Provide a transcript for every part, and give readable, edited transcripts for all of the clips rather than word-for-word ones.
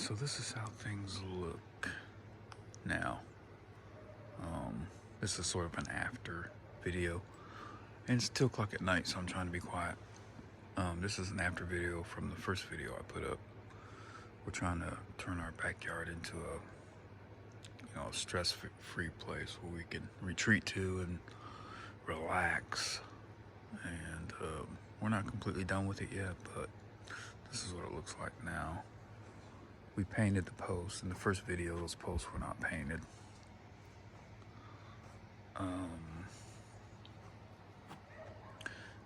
So this is how things look now. This is sort of an after video, and it's 2 o'clock at night, so I'm trying to be quiet. This is an after video from the first video I put up. We're trying to turn our backyard into a stress-free place where we can retreat to and relax. And we're not completely done with it yet, but this is what it looks like now. We painted the posts. In the first video, those posts were not painted.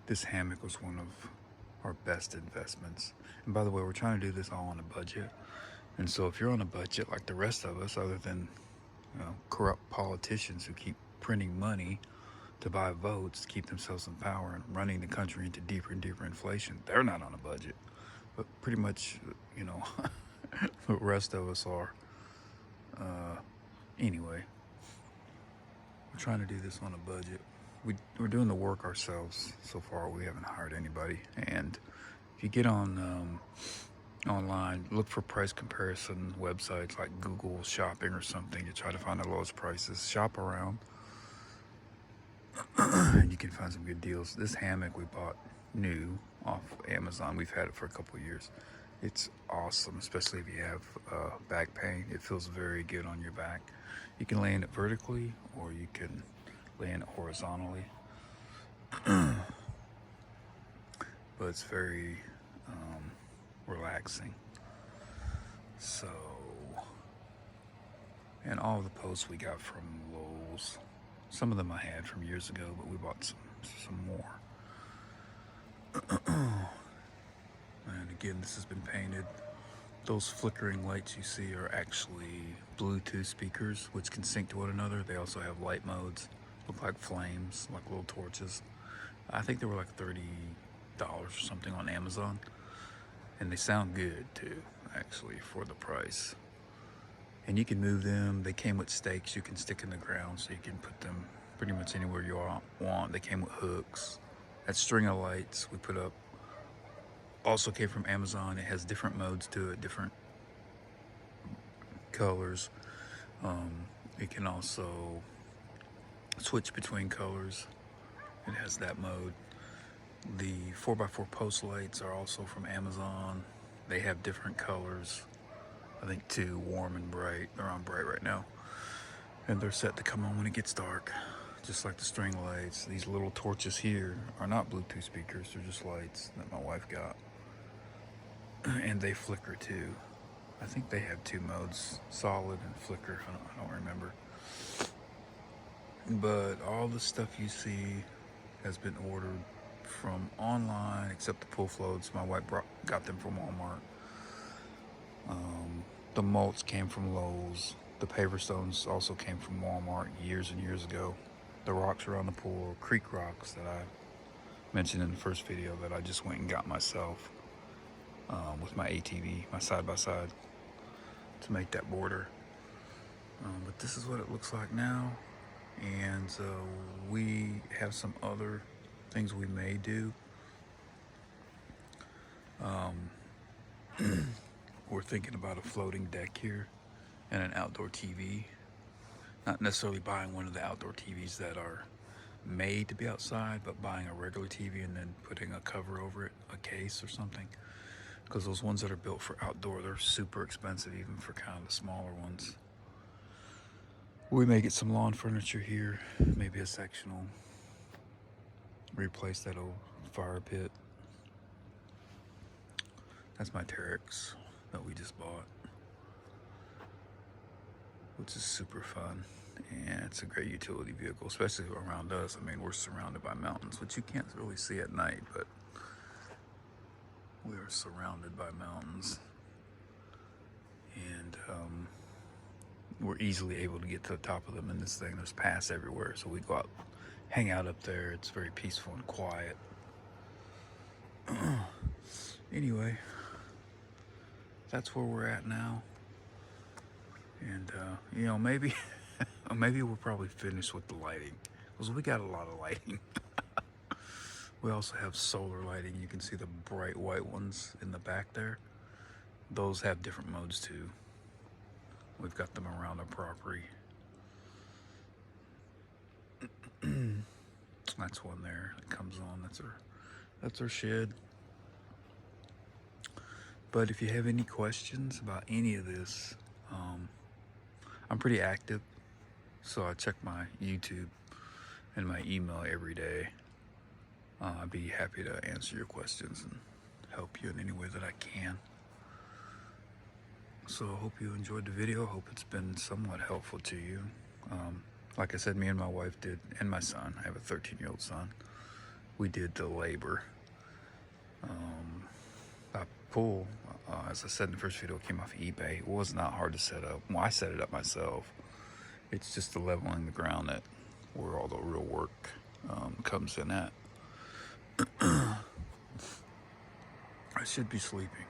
This hammock was one of our best investments. And by the way, we're trying to do this all on a budget. And so if you're on a budget like the rest of us, other than corrupt politicians who keep printing money to buy votes to keep themselves in power and running the country into deeper and deeper inflation, they're not on a budget. But pretty much, the rest of us are. Anyway, we're trying to do this on a budget. We're doing the work ourselves so far. We haven't hired anybody. And if you get on online, look for price comparison websites like Google Shopping or something to try to find the lowest prices. Shop around, and you can find some good deals. This hammock we bought new off Amazon. We've had it for a couple of years. It's awesome, especially if you have back pain. It feels very good on your back. You can lay in it vertically, or you can lay in it horizontally. But it's very relaxing. So, and all the posts we got from Lowe's. Some of them I had from years ago, but we bought some more. And again, this has been painted. Those flickering lights you see are actually Bluetooth speakers, which can sync to one another. They also have light modes, look like flames, like little torches. I think they were like $30 or something on Amazon. And they sound good too, actually, for the price. And you can move them. They came with stakes you can stick in the ground, so you can put them pretty much anywhere you want. They came with hooks. That string of lights we put up also came from Amazon. It has different modes to it, different colors. It can also switch between colors. It has that mode. The 4x4 post lights are also from Amazon. They have different colors. I think 2, warm and bright. They're on bright right now. And they're set to come on when it gets dark. Just like the string lights. These little torches here are not Bluetooth speakers. They're just lights that my wife got. And they flicker too. I think they have 2 modes, solid and flicker. I don't remember. But all the stuff you see has been ordered from online, except the pull floats. My wife got them from Walmart. The mulch came from Lowe's. The paver stones also came from Walmart years and years ago. The rocks around the pool, creek rocks that I mentioned in the first video that I just went and got myself with my ATV, my side-by-side, to make that border. But this is what it looks like now. And we have some other things we may do. We're thinking about a floating deck here and an outdoor TV. Not necessarily buying one of the outdoor TVs that are made to be outside, but buying a regular TV and then putting a cover over it, a case or something. Because those ones that are built for outdoor, they're super expensive, even for kind of the smaller ones. We may get some lawn furniture here, maybe a sectional. Replace that old fire pit. That's my Terex that we just bought, which is super fun. And it's a great utility vehicle, especially around us. I mean, we're surrounded by mountains, which you can't really see at night, but we are surrounded by mountains. And we're easily able to get to the top of them in this thing. There's paths everywhere, so we go out, hang out up there. It's very peaceful and quiet. Anyway, that's where we're at now. And maybe maybe we're probably finished with the lighting, because we got a lot of lighting. We also have solar lighting. You can see the bright white ones in the back there. those have different modes too. We've got them around our property. That's one there that comes on. That's our shed. But if you have any questions about any of this, I'm pretty active, so I check my YouTube and my email every day. I'd be happy to answer your questions and help you in any way that I can. So I hope you enjoyed the video. Hope it's been somewhat helpful to you. Like I said, me and my wife did, and my son, I have a 13-year-old son, we did the labor. That pool, as I said in the first video, came off eBay. It was not hard to set up. Well, I set it up myself. It's just the leveling the ground that where all the real work comes in at. I should be sleeping.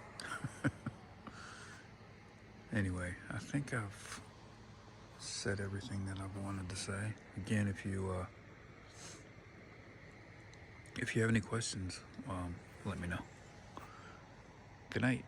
Anyway, I think I've said everything that I've wanted to say. Again, if you have any questions, let me know. Good night.